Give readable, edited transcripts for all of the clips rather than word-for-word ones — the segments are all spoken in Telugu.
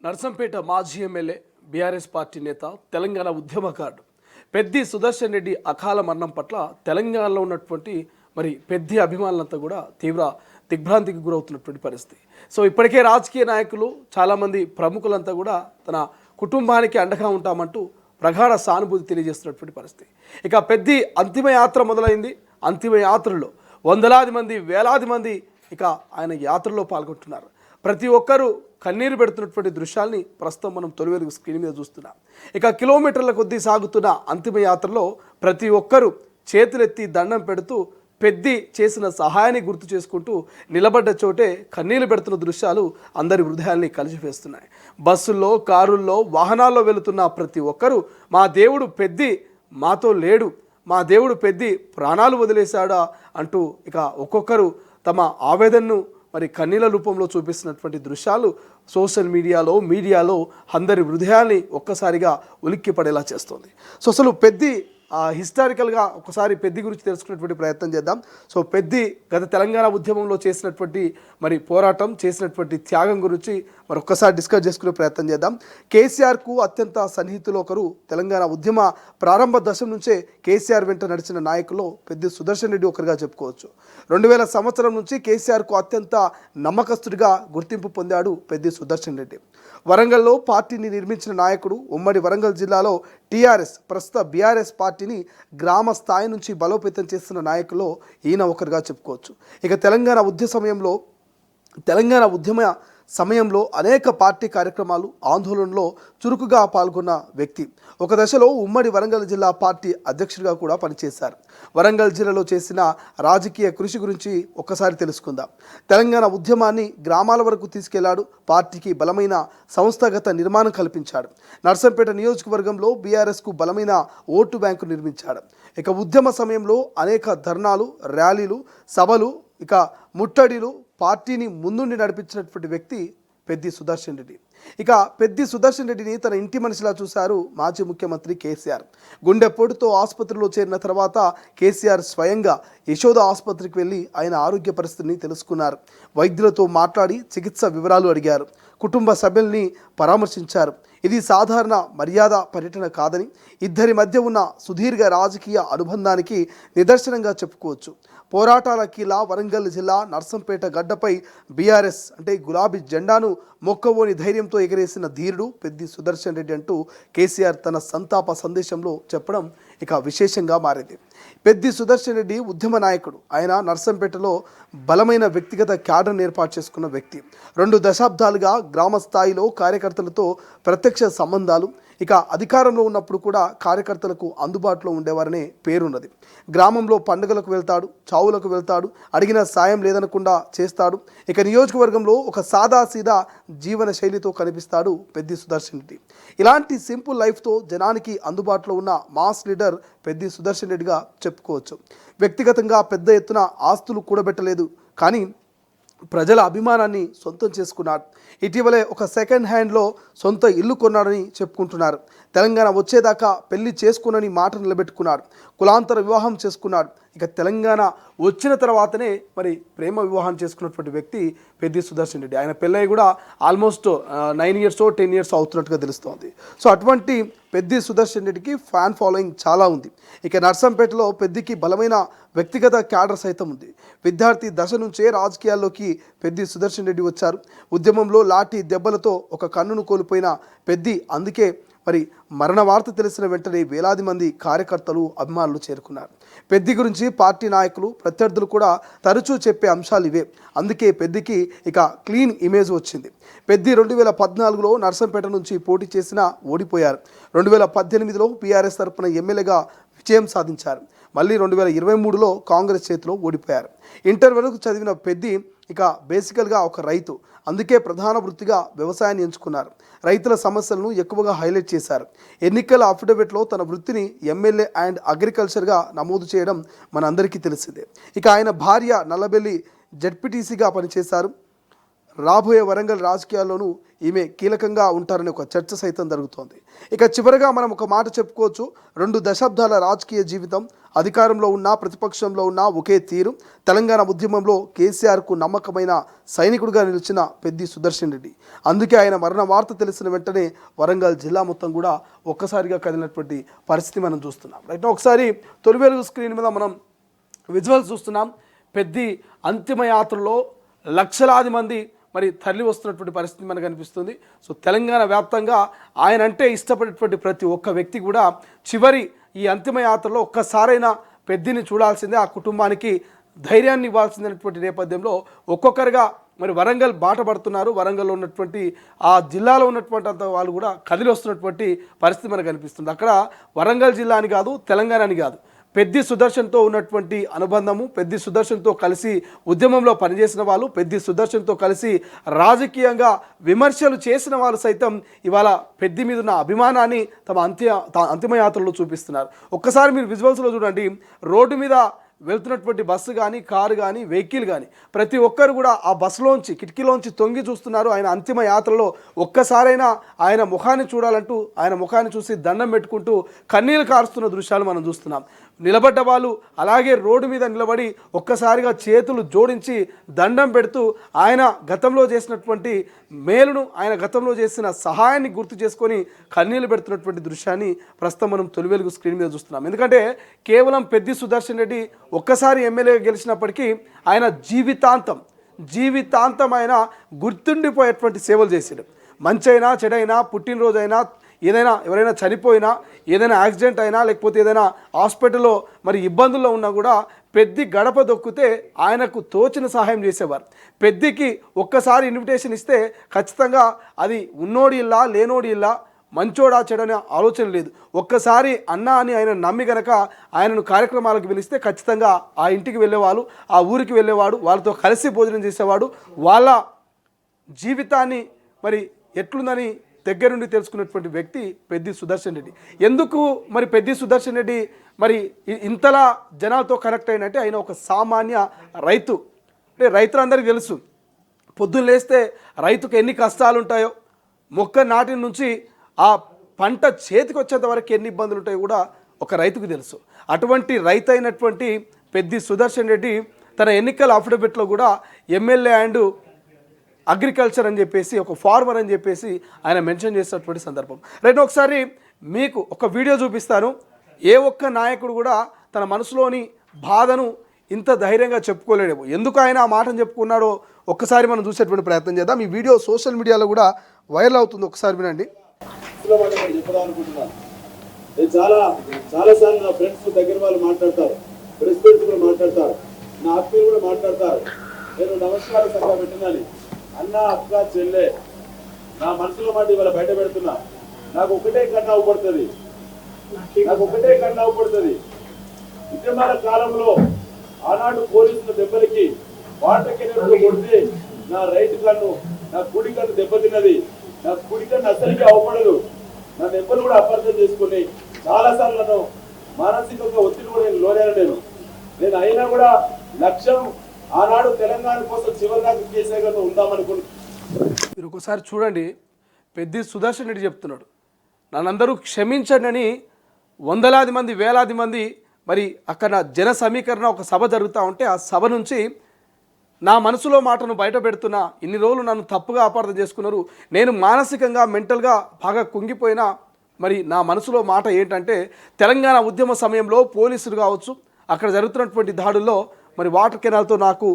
నర్సంపేట మాజీ ఎమ్మెల్యే బీఆర్ఎస్ పార్టీ నేత తెలంగాణ ఉద్యమకారుడు పెద్ది సుదర్శన్ రెడ్డి అకాల మరణం పట్ల తెలంగాణలో ఉన్నటువంటి పెద్ది అభిమానులంతా కూడా తీవ్ర దిగ్భ్రాంతికి గురవుతున్నటువంటి పరిస్థితి. సో ఇప్పటికే రాజకీయ నాయకులు చాలామంది ప్రముఖులంతా కూడా తన కుటుంబానికి అండగా ఉంటామంటూ ప్రగాఢ సానుభూతి తెలియజేస్తున్నటువంటి పరిస్థితి. ఇక పెద్ది అంతిమ యాత్ర మొదలైంది. అంతిమ యాత్రలో వందలాది మంది వేలాది మంది ఇక ఆయన యాత్రలో పాల్గొంటున్నారు. ప్రతి ఒక్కరూ కన్నీరు పెడుతున్నటువంటి దృశ్యాల్ని ప్రస్తుతం మనం తొలి వెలుగు స్క్రీన్ మీద చూస్తున్నాం. ఇక కిలోమీటర్ల కొద్దీ సాగుతున్న అంతిమ యాత్రలో ప్రతి ఒక్కరూ చేతులెత్తి దండం పెడుతూ పెద్ది చేసిన సహాయాన్ని గుర్తు చేసుకుంటూ నిలబడ్డ చోటే కన్నీళ్లు పెడుతున్న దృశ్యాలు అందరి హృదయాల్ని కలిసివేస్తున్నాయి. బస్సుల్లో, కారుల్లో, వాహనాల్లో వెళుతున్న ప్రతి ఒక్కరూ మా దేవుడు పెద్ది మాతో లేడు, మా దేవుడు పెద్ది ప్రాణాలు వదిలేశాడా అంటూ ఇక ఒక్కొక్కరు తమ ఆవేదనను కన్నీళ్ళ రూపంలో చూపిస్తున్నటువంటి దృశ్యాలు సోషల్ మీడియాలో అందరి హృదయాల్ని ఒక్కసారిగా ఉలిక్కిపడేలా చేస్తుంది. సో అసలు పెద్ది హిస్టారికల్గా ఒకసారి పెద్ది గురించి తెలుసుకునేటువంటి ప్రయత్నం చేద్దాం. సో పెద్ది గత తెలంగాణ ఉద్యమంలో చేసినటువంటి పోరాటం, చేసినటువంటి త్యాగం గురించి ఒక్కసారి డిస్కస్ చేసుకునే ప్రయత్నం చేద్దాం. కేసీఆర్కు అత్యంత సన్నిహితులు ఒకరు, తెలంగాణ ఉద్యమ ప్రారంభ దశ నుంచే కేసీఆర్ వెంట నడిచిన నాయకుల్లో పెద్ది సుదర్శన్ రెడ్డి ఒకరిగా చెప్పుకోవచ్చు. 2000 సంవత్సరం నుంచి కేసీఆర్కు అత్యంత నమ్మకస్తుడిగా గుర్తింపు పొందాడు పెద్ది సుదర్శన్ రెడ్డి. వరంగల్లో పార్టీని నిర్మించిన నాయకుడు. ఉమ్మడి వరంగల్ జిల్లాలో టీఆర్ఎస్, ప్రస్తుత బీఆర్ఎస్ పార్టీని గ్రామ స్థాయి నుంచి బలోపేతం చేస్తున్న నాయకుల్లో ఈయన ఒకరిగా చెప్పుకోవచ్చు. ఇక తెలంగాణ ఉద్యమ సమయంలో అనేక పార్టీ కార్యక్రమాలు, ఆందోళనలో చురుకుగా పాల్గొన్న వ్యక్తి. ఒక దశలో ఉమ్మడి వరంగల్ జిల్లా పార్టీ అధ్యక్షుడిగా కూడా పనిచేశారు. వరంగల్ జిల్లాలో చేసిన రాజకీయ కృషి గురించి ఒక్కసారి తెలుసుకుందాం. తెలంగాణ ఉద్యమాన్ని గ్రామాల వరకు తీసుకెళ్లాడు. పార్టీకి బలమైన సంస్థాగత నిర్మాణం కల్పించాడు. నర్సంపేట నియోజకవర్గంలో బీఆర్ఎస్కు బలమైన ఓటు బ్యాంకు నిర్మించాడు. ఇక ఉద్యమ సమయంలో అనేక ధర్నాలు, ర్యాలీలు, సభలు, ఇక ముట్టడిలు, పార్టీని ముందుండి నడిపించినటువంటి వ్యక్తి పెద్ది సుదర్శన్ రెడ్డి. ఇక పెద్ది సుదర్శన్ రెడ్డిని తన ఇంటి మనిషిలా చూశారు మాజీ ముఖ్యమంత్రి కేసీఆర్. గుండెపోటుతో ఆసుపత్రిలో చేరిన తర్వాత కేసీఆర్ స్వయంగా యశోద ఆసుపత్రికి వెళ్ళి ఆయన ఆరోగ్య పరిస్థితిని తెలుసుకున్నారు. వైద్యులతో మాట్లాడి చికిత్స వివరాలు అడిగారు. కుటుంబ సభ్యుల్ని పరామర్శించారు. ఇది సాధారణ మర్యాద పర్యటన కాదని, ఇద్దరి మధ్య ఉన్న సుదీర్ఘ రాజకీయ అనుబంధానికి నిదర్శనంగా చెప్పుకోవచ్చు. పోరాటాల కీలా వరంగల్ జిల్లా నర్సంపేట గడ్డపై బీఆర్ఎస్ అంటే గులాబీ జెండాను మొక్కవోని ధైర్యంతో ఎగరేసిన ధీరుడు పెద్ది సుదర్శన్ రెడ్డి అంటూ కేసీఆర్ తన సంతాప సందేశంలో చెప్పడం ఇక విశేషంగా మారింది. పెద్ది సుదర్శన్ రెడ్డి ఉద్యమ నాయకుడు. ఆయన నర్సంపేటలో బలమైన వ్యక్తిగత క్యాడర్ను ఏర్పాటు చేసుకున్న వ్యక్తి. 2 దశాబ్దాలుగా గ్రామ స్థాయిలో కార్యకర్తలతో ప్రత్యక్ష సంబంధాలు. ఇక అధికారంలో ఉన్నప్పుడు కూడా కార్యకర్తలకు అందుబాటులో ఉండేవారనే పేరున్నది. గ్రామంలో పండుగలకు వెళ్తాడు, చావులకు వెళ్తాడు, అడిగిన సాయం లేదనకుండా చేస్తాడు. ఇక నియోజకవర్గంలో ఒక సాదాసీదా జీవన శైలితో కనిపిస్తాడు పెద్ది సుదర్శన్ రెడ్డి. ఇలాంటి సింపుల్ లైఫ్తో జనానికి అందుబాటులో ఉన్న మాస్ లీడర్ పెద్ది సుదర్శన్ రెడ్డిగా చెప్పుకోవచ్చు. వ్యక్తిగతంగా పెద్ద ఎత్తున ఆస్తులు కూడబెట్టలేదు, కానీ ప్రజల అభిమానాన్ని సొంతం చేసుకున్నాడు. ఇటీవలే ఒక సెకండ్ హ్యాండ్లో సొంత ఇల్లు కొన్నాడని చెప్పుకుంటున్నారు. తెలంగాణ వచ్చేదాకా పెళ్లి చేసుకునని మాట నిలబెట్టుకున్నాడు. కులాంతర వివాహం చేసుకున్నాడు. ఇక తెలంగాణ వచ్చిన తర్వాతనే ప్రేమ వివాహం చేసుకున్నటువంటి వ్యక్తి పెద్ది సుదర్శన్ రెడ్డి. ఆయన పెళ్ళై కూడా ఆల్మోస్ట్ 9 years 10 years అవుతున్నట్టుగా తెలుస్తోంది. సో అటువంటి పెద్ది సుదర్శన్ రెడ్డికి ఫ్యాన్ ఫాలోయింగ్ చాలా ఉంది. ఇక నర్సంపేటలో పెద్దికి బలమైన వ్యక్తిగత క్యాడర్ సైతం ఉంది. విద్యార్థి దశ నుంచే రాజకీయాల్లోకి పెద్ది సుదర్శన్ రెడ్డి వచ్చారు. ఉద్యమంలో లాఠీ దెబ్బలతో ఒక కన్నును కోల్పోయిన పెద్ది అందుకే మరణ వార్త తెలిసిన వెంటనే వేలాది మంది కార్యకర్తలు, అభిమానులు చేరుకున్నారు. పెద్ది గురించి పార్టీ నాయకులు, ప్రత్యర్థులు కూడా తరచూ చెప్పే అంశాలు ఇవే. అందుకే పెద్దికి ఇక క్లీన్ ఇమేజ్ వచ్చింది. పెద్ది 2014లో నర్సంపేట నుంచి పోటీ చేసినా ఓడిపోయారు. 2018లో బీఆర్ఎస్ తరపున ఎమ్మెల్యేగా విజయం సాధించారు. మళ్ళీ 2023లో కాంగ్రెస్ చేతిలో ఓడిపోయారు. ఇంటర్ వరకు చదివిన పెద్ది ఇక బేసికల్గా ఒక రైతు. అందుకే ప్రధాన వృత్తిగా వ్యవసాయాన్ని ఎంచుకున్నారు. రైతుల సమస్యలను ఎక్కువగా హైలైట్ చేశారు. ఎన్నికల అఫిడవిట్లో తన వృత్తిని ఎమ్మెల్యే అండ్ అగ్రికల్చర్గా నమోదు చేయడం మనందరికీ తెలిసిందే. ఇక ఆయన భార్య నల్లబెల్లి జడ్పీటీసీగా పనిచేశారు. రాబోయే వరంగల్ రాజకీయాల్లోనూ ఈమె కీలకంగా ఉంటారనే ఒక చర్చ సైతం జరుగుతోంది. ఇక చివరగా మనం ఒక మాట చెప్పుకోవచ్చు, 2 దశాబ్దాల రాజకీయ జీవితం, అధికారంలో ఉన్నా ప్రతిపక్షంలో ఉన్నా ఒకే తీరు. తెలంగాణ ఉద్యమంలో కేసీఆర్కు నమ్మకమైన సైనికుడిగా నిలిచిన పెద్ది సుదర్శన్ రెడ్డి. అందుకే ఆయన మరణ వార్త తెలిసిన వెంటనే వరంగల్ జిల్లా మొత్తం కూడా ఒక్కసారిగా కదిలినటువంటి పరిస్థితి మనం చూస్తున్నాం. రైట్, ఒకసారి తొలి వెలుగు స్క్రీన్ మీద మనం విజువల్స్ చూస్తున్నాం. పెద్ది అంతిమ యాత్రలో లక్షలాది మంది మరి తరలి వస్తున్నటువంటి పరిస్థితి మనకు కనిపిస్తుంది. సో తెలంగాణ వ్యాప్తంగా ఆయన అంటే ఇష్టపడేటువంటి ప్రతి ఒక్క వ్యక్తి కూడా చివరి ఈ అంతిమ యాత్రలో ఒక్కసారైనా పెద్దిని చూడాల్సిందే, ఆ కుటుంబానికి ధైర్యాన్ని ఇవ్వాల్సిందనేటువంటి నేపథ్యంలో ఒక్కొక్కరుగా మరి వరంగల్ బాట పడుతున్నారు. వరంగల్లో ఉన్నటువంటి ఆ జిల్లాలో ఉన్నటువంటి అంత వాళ్ళు కూడా కదిలి వస్తున్నటువంటి పరిస్థితి మనకు కనిపిస్తుంది. అక్కడ వరంగల్ జిల్లా అని కాదు, తెలంగాణ అని కాదు, పెద్ది సుదర్శన్తో ఉన్నటువంటి అనుబంధము, పెద్ది సుదర్శన్తో కలిసి ఉద్యమంలో పనిచేసిన వాళ్ళు, పెద్ది సుదర్శన్తో కలిసి రాజకీయంగా విమర్శలు చేసిన వాళ్ళు సైతం ఇవాళ పెద్ది మీద ఉన్న అభిమానాన్ని తమ అంతిమయాత్రలో చూపిస్తున్నారు. ఒక్కసారి మీరు విజువల్స్లో చూడండి, రోడ్డు మీద వెళ్తున్నటువంటి బస్సు కానీ, కారు కానీ, వెహికల్ కానీ ప్రతి ఒక్కరు కూడా ఆ బస్సులోంచి కిటికీలోంచి తొంగి చూస్తున్నారు. ఆయన అంతిమ యాత్రలో ఒక్కసారైనా ఆయన ముఖాన్ని చూడాలంటూ ఆయన ముఖాన్ని చూసి దండం పెట్టుకుంటూ కన్నీళ్లు కారుస్తున్న దృశ్యాలు మనం చూస్తున్నాం. నిలబడ్డ వాళ్ళు అలాగే రోడ్డు మీద నిలబడి ఒక్కసారిగా చేతులు జోడించి దండం పెడుతూ ఆయన గతంలో చేసినటువంటి మేలును, ఆయన గతంలో చేసిన సహాయాన్ని గుర్తు చేసుకొని కన్నీళ్లు పెడుతున్నటువంటి దృశ్యాన్ని ప్రస్తుతం మనం తొలి వెలుగు స్క్రీన్ మీద చూస్తున్నాం. ఎందుకంటే కేవలం పెద్ది సుదర్శన్ రెడ్డి ఒక్కసారి ఎమ్మెల్యేగా గెలిచినప్పటికీ ఆయన జీవితాంతం ఆయన గుర్తుండిపోయేటువంటి సేవలు చేశాడు. మంచైనా చెడైనా, పుట్టినరోజైనా, ఏదైనా ఎవరైనా చనిపోయినా, ఏదైనా యాక్సిడెంట్ అయినా, లేకపోతే ఏదైనా హాస్పిటల్లో మరి ఇబ్బందుల్లో ఉన్నా కూడా పెద్ది గడప దొక్కితే ఆయనకు తోచిన సహాయం చేసేవారు. పెద్దికి ఒక్కసారి ఇన్విటేషన్ ఇస్తే ఖచ్చితంగా అది ఉన్నోడి ఇల్లా లేనోడి ఇల్లా, మంచోడా చెడనే ఆలోచన లేదు. ఒక్కసారి అన్న అని ఆయన నమ్మి గనక ఆయనను కార్యక్రమాలకు పిలిస్తే ఖచ్చితంగా ఆ ఇంటికి వెళ్ళేవాళ్ళు, ఆ ఊరికి వెళ్ళేవాడు, వాళ్ళతో కలిసి భోజనం చేసేవాడు. వాళ్ళ జీవితాన్ని మరి ఎట్లుందని దగ్గరుండి తెలుసుకున్నటువంటి వ్యక్తి పెద్ది సుదర్శన్ రెడ్డి. ఎందుకు మరి పెద్ది సుదర్శన్ రెడ్డి మరి ఇంతలా జనాలతో కనెక్ట్ అయినంటే ఆయన ఒక సామాన్య రైతు. అంటే రైతులందరికీ తెలుసు, పొద్దున్న లేస్తే రైతుకు ఎన్ని కష్టాలు ఉంటాయో, మొక్క నాటి నుంచి ఆ పంట చేతికి వచ్చేంత వరకు ఎన్ని ఇబ్బందులు ఉంటాయో కూడా ఒక రైతుకు తెలుసు. అటువంటి రైతు అయినటువంటి పెద్ది సుదర్శన్ రెడ్డి తన ఎన్నికల అఫిడవిట్లో కూడా ఎమ్మెల్యే అండ్ అగ్రికల్చర్ అని చెప్పేసి, ఒక ఫార్మర్ అని చెప్పేసి ఆయన మెన్షన్ చేసినటువంటి సందర్భం. రైట్, ఒకసారి మీకు ఒక వీడియో చూపిస్తాను. ఏ ఒక్క నాయకుడు కూడా తన మనసులోని బాధను ఇంత ధైర్యంగా చెప్పుకోలేడు. ఎందుకు ఆయన ఆ మాటను చెప్పుకున్నాడో ఒక్కసారి మనం చూసేటువంటి ప్రయత్నం చేద్దాం. ఈ వీడియో సోషల్ మీడియాలో కూడా వైరల్ అవుతుంది, ఒకసారి వినండి. చాలాసార్లు నా ఫ్రెండ్స్ దగ్గర వాళ్ళు మాట్లాడతారు, ప్రెసిడెంట్స్ కూడా మాట్లాడతారు, నా ఆత్మీయులు కూడా మాట్లాడతారు. నేను నమస్కారం సంఖ్య పెట్టినాలి, అన్న అక్క చెల్లె, నా మనసులో మాట ఇవాళ బయట పెడుతున్నా. నాకు ఒకటే కన్ను అవ్వబడుతుంది, ఉద్యమాల కాలంలో ఆనాడు పోలీసుల దెబ్బలకి వాటకి కొడితే నా రైట్ కన్ను, నా కుడి కన్ను దెబ్బతిన్నది. నా కుడి కన్ను అసలుకి అవ్వబడదు. నన్ను ఎవ్వరు కూడా అపార్థం చేసుకుని చాలాసార్లు నన్ను మానసికంగా ఒత్తిడి కూడా నేను లోనేను. నేను అయినా కూడా లక్ష్యం ఆనాడు తెలంగాణ కోసం చివరిదాకా కేసీఆర్ ఉందామనుకుంటున్నాను. మీరు ఒకసారి చూడండి, పెద్ది సుదర్శన్ రెడ్డి చెప్తున్నాడు, నన్నందరూ క్షమించండి అని వందలాది మంది, వేలాది మంది మరి అక్కడ జన సమీకరణ ఒక సభ జరుగుతూ ఉంటే ఆ సభ నుంచి నా మనసులో మాటను బయట పెడుతున్నా, ఇన్ని రోజులు నన్ను తప్పుగా అపార్థం చేసుకున్నారు, నేను మానసికంగా మెంటల్గా బాగా కుంగిపోయినా మరి నా మనసులో మాట ఏంటంటే తెలంగాణ ఉద్యమ సమయంలో పోలీసులు కావచ్చు, అక్కడ జరుగుతున్నటువంటి దాడుల్లో మరి వాటర్ కెనాల్తో నాకు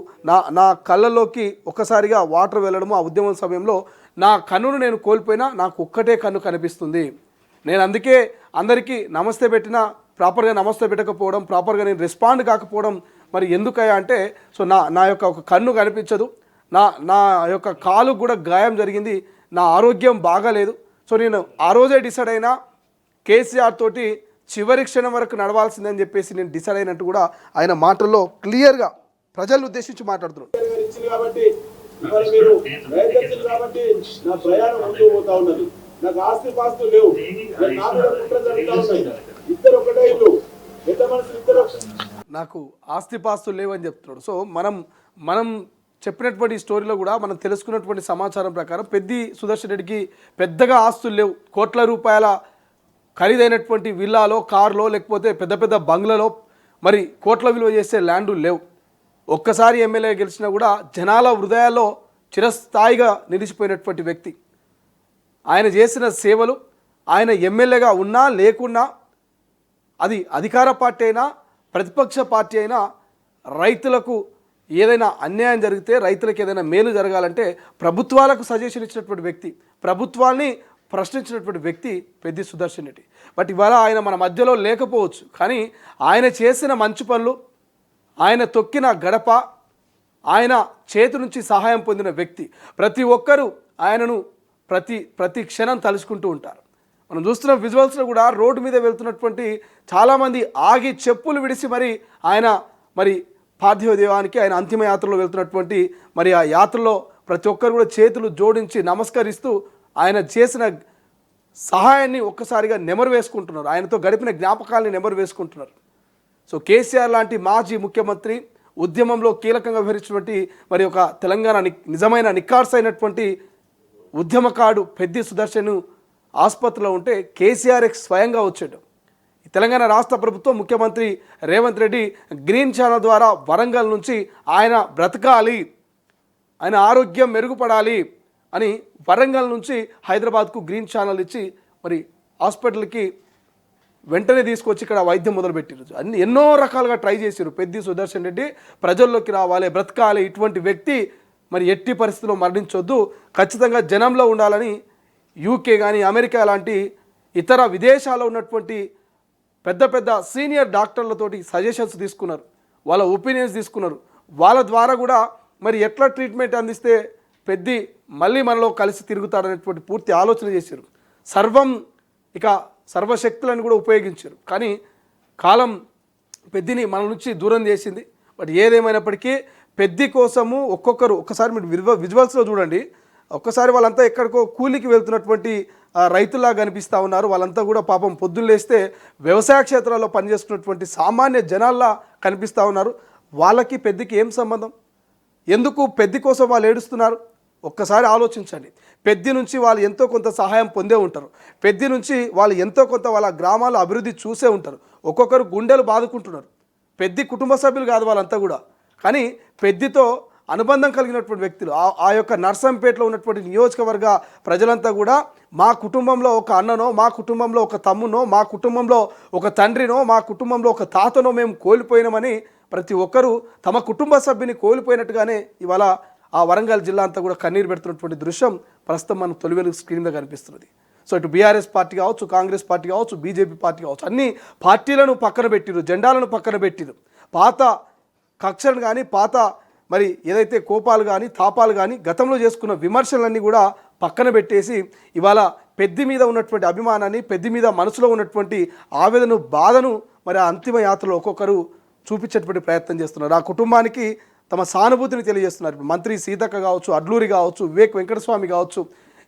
నా కళ్ళల్లోకి ఒక్కసారిగా వాటర్ వెళ్ళడము, ఆ ఉద్యమం సమయంలో నా కన్నును నేను కోల్పోయినా నాకు ఒక్కటే కన్ను కనిపిస్తుంది. నేను అందుకే అందరికీ నమస్తే పెట్టినా ప్రాపర్గా నమస్తే పెట్టకపోవడం, ప్రాపర్గా నేను రెస్పాండ్ కాకపోవడం మరి ఎందుకయ్యా అంటే, సో నా యొక్క ఒక కన్ను కనిపించదు, నా యొక్క కాలు కూడా గాయం జరిగింది, నా ఆరోగ్యం బాగాలేదు. సో నేను ఆ రోజే డిసైడ్ అయినా కేసీఆర్ తోటి చివరి క్షణం వరకు నడవాల్సిందని చెప్పేసి నేను డిసైడ్ అయినట్టు కూడా ఆయన మాటల్లో క్లియర్గా ప్రజలను ఉద్దేశించి మాట్లాడుతున్నాడు. నాకు ఆస్తి పాస్తులు లేవు, నాకు ఆస్తి పాస్తులు లేవని చెప్తున్నాడు. సో మనం చెప్పినటువంటి ఈ స్టోరీలో కూడా మనం తెలుసుకున్నటువంటి సమాచారం ప్రకారం పెద్ది సుదర్శన్ రెడ్డికి పెద్దగా ఆస్తులు లేవు. కోట్ల రూపాయల ఖరీదైనటువంటి విల్లాలో, కార్లో, లేకపోతే పెద్ద పెద్ద బంగ్లాలో మరి కోట్ల విలువ చేసే ల్యాండ్లు లేవు. ఒక్కసారి ఎమ్మెల్యే గెలిచినా కూడా జనాల హృదయాల్లో చిరస్థాయిగా నిలిచిపోయినటువంటి వ్యక్తి. ఆయన చేసిన సేవలు, ఆయన ఎమ్మెల్యేగా ఉన్నా లేకున్నా, అది అధికార పార్టీ అయినా ప్రతిపక్ష పార్టీ అయినా, రైతులకు ఏదైనా అన్యాయం జరిగితే, రైతులకు ఏదైనా మేలు జరగాలంటే ప్రభుత్వాలకు సజెషన్ ఇచ్చినటువంటి వ్యక్తి, ప్రభుత్వాన్ని ప్రశ్నించినటువంటి వ్యక్తి పెద్ది సుదర్శన్ రెడ్డి. బట్ ఇవాళ ఆయన మన మధ్యలో లేకపోవచ్చు, కానీ ఆయన చేసిన మంచి పనులు, ఆయన తొక్కిన గడప, ఆయన చేతి నుంచి సహాయం పొందిన వ్యక్తి, ప్రతి ఒక్కరూ ఆయనను ప్రతి క్షణం తలుచుకుంటూ ఉంటారు. మనం చూస్తున్న విజువల్స్లో కూడా రోడ్డు మీద వెళ్తున్నటువంటి చాలామంది ఆగి చెప్పులు విడిసి ఆయన పార్థివ దేవానికి, ఆయన అంతిమ యాత్రలో వెళ్తున్నటువంటి ఆ యాత్రలో ప్రతి ఒక్కరు కూడా చేతులు జోడించి నమస్కరిస్తూ ఆయన చేసిన సహాయాన్ని ఒక్కసారిగా నెమరు వేసుకుంటున్నారు. ఆయనతో గడిపిన జ్ఞాపకాలని నెమరు వేసుకుంటున్నారు. సో కేసీఆర్ లాంటి మాజీ ముఖ్యమంత్రి, ఉద్యమంలో కీలకంగా వ్యవహరించినటువంటి ఒక తెలంగాణ నిజమైన నిక్కార్సైనటువంటి ఉద్యమకాడు పెద్ది సుదర్శన్ ఆసుపత్రిలో ఉంటే కేసీఆర్ స్వయంగా వచ్చాడు. తెలంగాణ రాష్ట్ర ప్రభుత్వం, ముఖ్యమంత్రి రేవంత్ రెడ్డి గ్రీన్ ఛానల్ ద్వారా వరంగల్ నుంచి ఆయన బ్రతకాలి, ఆయన ఆరోగ్యం మెరుగుపడాలి అని వరంగల్ నుంచి హైదరాబాద్కు గ్రీన్ ఛానల్ ఇచ్చి హాస్పిటల్కి వెంటనే తీసుకొచ్చి ఇక్కడ వైద్యం మొదలుపెట్టారు. ఎన్నో రకాలుగా ట్రై చేశారు. పెద్ది సుదర్శన్ రెడ్డి ప్రజల్లోకి రావాలి, బ్రతకాలి, ఇటువంటి వ్యక్తి ఎట్టి పరిస్థితుల్లో మరణించొద్దు, ఖచ్చితంగా జనంలో ఉండాలని యూకే కానీ అమెరికా లాంటి ఇతర విదేశాల్లో ఉన్నటువంటి పెద్ద పెద్ద సీనియర్ డాక్టర్లతోటి సజెషన్స్ తీసుకున్నారు, వాళ్ళ ఒపీనియన్స్ తీసుకున్నారు. వాళ్ళ ద్వారా కూడా ఎట్లా ట్రీట్మెంట్ అందిస్తే పెద్ది మళ్ళీ మనలో కలిసి తిరుగుతాడనేటువంటి పూర్తి ఆలోచన చేశారు. సర్వశక్తులను కూడా ఉపయోగించారు. కానీ కాలం పెద్దిని మన నుంచి దూరం చేసింది. బట్ ఏదేమైనప్పటికీ పెద్ది కోసము ఒక్కసారి మీరు విజువల్స్లో చూడండి, ఒక్కసారి వాళ్ళంతా ఎక్కడికో కూలికి వెళ్తున్నటువంటి రైతుల్లా కనిపిస్తూ ఉన్నారు. వాళ్ళంతా కూడా పాపం పొద్దున్న లేస్తే వ్యవసాయ క్షేత్రాల్లో పనిచేస్తున్నటువంటి సామాన్య జనాల్లా కనిపిస్తూ ఉన్నారు. వాళ్ళకి పెద్దికి ఏం సంబంధం? ఎందుకు పెద్ది కోసం వాళ్ళు ఏడుస్తున్నారు? ఒక్కసారి ఆలోచించండి. పెద్ది నుంచి వాళ్ళు ఎంతో కొంత సహాయం పొందే ఉంటారు. పెద్ది నుంచి వాళ్ళు ఎంతో కొంత వాళ్ళ గ్రామాల అభివృద్ధి చూసే ఉంటారు. ఒక్కొక్కరు గుండెలు బాదుకుంటున్నారు. పెద్ది కుటుంబ సభ్యులు కాదు వాళ్ళంతా కూడా, కానీ పెద్దితో అనుబంధం కలిగినటువంటి వ్యక్తులు. ఆ యొక్క నర్సంపేటలో ఉన్నటువంటి నియోజకవర్గ ప్రజలంతా కూడా మా కుటుంబంలో ఒక అన్ననో, మా కుటుంబంలో ఒక తమ్మునో, మా కుటుంబంలో ఒక తండ్రినో, మా కుటుంబంలో ఒక తాతనో మేము కోల్పోయినామని ప్రతి ఒక్కరూ తమ కుటుంబ సభ్యుని కోల్పోయినట్టుగానే ఇవాళ ఆ వరంగల్ జిల్లా అంతా కూడా కన్నీరు పెడుతున్నటువంటి దృశ్యం ప్రస్తుతం మన తొలి వెలుగు స్క్రీన్ మీద కనిపిస్తున్నది. సో ఇటు బీఆర్ఎస్ పార్టీ కావచ్చు, కాంగ్రెస్ పార్టీ కావచ్చు, బీజేపీ పార్టీ కావచ్చు, అన్ని పార్టీలను పక్కన పెట్టిరు, జెండాలను పక్కన పెట్టిరు. పాత కక్షలను కానీ, పాత ఏదైతే కోపాలు కానీ, తాపాలు కానీ, గతంలో చేసుకున్న విమర్శలన్నీ కూడా పక్కన పెట్టేసి ఇవాళ పెద్ది మీద ఉన్నటువంటి అభిమానాన్ని, పెద్ది మీద మనసులో ఉన్నటువంటి ఆవేదన, బాధను ఆ అంతిమ యాత్రలో ఒక్కొక్కరు చూపించేటువంటి ప్రయత్నం చేస్తున్నారు. ఆ కుటుంబానికి తమ సానుభూతిని తెలియజేస్తున్నారు. మంత్రి సీతక్క కావచ్చు, అడ్లూరి కావచ్చు, వివేక్ వెంకటస్వామి కావచ్చు,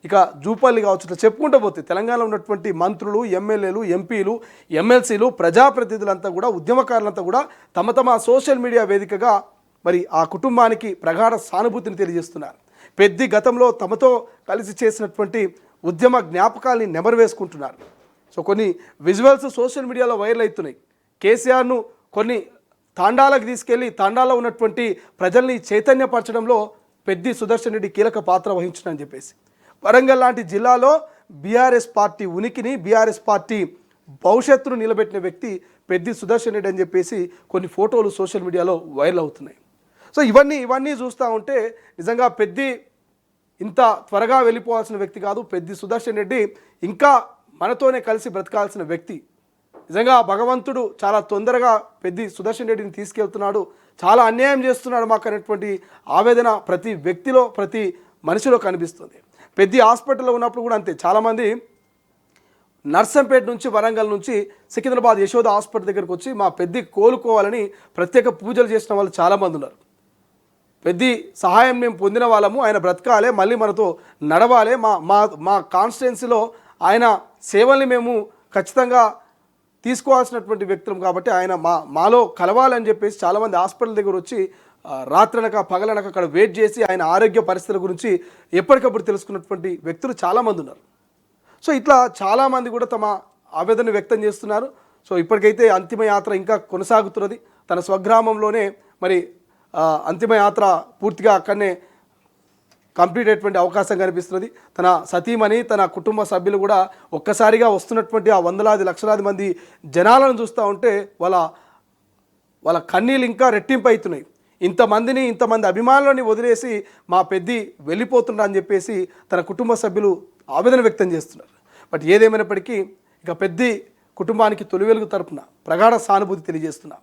ఇక జూపల్లి కావచ్చు, ఇట్లా చెప్పుకుంటూ పోతే తెలంగాణలో ఉన్నటువంటి మంత్రులు, ఎమ్మెల్యేలు, ఎంపీలు, ఎమ్మెల్సీలు, ప్రజాప్రతినిధులంతా కూడా, ఉద్యమకారులంతా కూడా తమ సోషల్ మీడియా వేదికగా ఆ కుటుంబానికి ప్రగాఢ సానుభూతిని తెలియజేస్తున్నారు. పెద్ది గతంలో తమతో కలిసి చేసినటువంటి ఉద్యమ జ్ఞాపకాల్ని నెమరు వేసుకుంటున్నారు. సో కొన్ని విజువల్స్ సోషల్ మీడియాలో వైరల్ అవుతున్నాయి. కేసీఆర్ను కొన్ని తాండాలకు తీసుకెళ్లి తాండాలో ఉన్నటువంటి ప్రజల్ని చైతన్యపరచడంలో పెద్ది సుదర్శన్ రెడ్డి కీలక పాత్ర వహించడని చెప్పేసి, వరంగల్ లాంటి జిల్లాలో బీఆర్ఎస్ పార్టీ ఉనికిని, బీఆర్ఎస్ పార్టీ భవిష్యత్తును నిలబెట్టిన వ్యక్తి పెద్ది సుదర్శన్ రెడ్డి అని చెప్పేసి కొన్ని ఫోటోలు సోషల్ మీడియాలో వైరల్ అవుతున్నాయి. సో ఇవన్నీ చూస్తూ ఉంటే నిజంగా పెద్ది ఇంత త్వరగా వెళ్ళిపోవాల్సిన వ్యక్తి కాదు. పెద్ది సుదర్శన్ రెడ్డి ఇంకా మనతోనే కలిసి బ్రతకాల్సిన వ్యక్తి. నిజంగా భగవంతుడు చాలా తొందరగా పెద్ది సుదర్శన్ రెడ్డిని తీసుకెళ్తున్నాడు, చాలా అన్యాయం చేస్తున్నాడు మాకు అనేటువంటి ఆవేదన ప్రతి వ్యక్తిలో, ప్రతి మనిషిలో కనిపిస్తుంది. పెద్ది హాస్పిటల్లో ఉన్నప్పుడు కూడా అంతే. చాలామంది నర్సంపేట నుంచి, వరంగల్ నుంచి సికింద్రాబాద్ యశోద హాస్పిటల్ దగ్గరకు వచ్చి మా పెద్ది కోలుకోవాలని ప్రత్యేక పూజలు చేసిన వాళ్ళు చాలామంది ఉన్నారు. పెద్ది సహాయం మేము పొందిన వాళ్ళము, ఆయన బ్రతకాలే, మళ్ళీ మనతో నడవాలి, మా కాన్స్టిట్యున్సీలో ఆయన సేవల్ని మేము ఖచ్చితంగా తీసుకోవాల్సినటువంటి వ్యక్తులం కాబట్టి ఆయన మాలో కలవాలని చెప్పేసి చాలామంది హాస్పిటల్ దగ్గర వచ్చి రాత్రనక పగలనక అక్కడ వెయిట్ చేసి ఆయన ఆరోగ్య పరిస్థితుల గురించి ఎప్పటికప్పుడు తెలుసుకున్నటువంటి వ్యక్తులు చాలామంది ఉన్నారు. సో ఇట్లా చాలామంది కూడా తమ ఆవేదన వ్యక్తం చేస్తున్నారు. సో ఇప్పటికైతే అంతిమయాత్ర ఇంకా కొనసాగుతున్నది. తన స్వగ్రామంలోనే మరి అంతిమయాత్ర పూర్తిగా అక్కడనే కంప్లీట్ అయ్యేటువంటి అవకాశం కనిపిస్తున్నది. తన సతీమణి తన కుటుంబ సభ్యులు కూడా ఒక్కసారిగా వస్తున్నటువంటి ఆ వందలాది లక్షలాది మంది జనాలను చూస్తూ ఉంటే వాళ్ళ కన్నీళ్ళు ఇంకా రెట్టింపు అవుతున్నాయి. ఇంతమంది అభిమానులని వదిలేసి మా పెద్ది వెళ్ళిపోతున్నా అని చెప్పేసి తన కుటుంబ సభ్యులు ఆవేదన వ్యక్తం చేస్తున్నారు. బట్ ఏదేమైనప్పటికీ ఇక పెద్ది కుటుంబానికి తొలి వెలుగు తరపున ప్రగాఢ సానుభూతి తెలియజేస్తున్నా.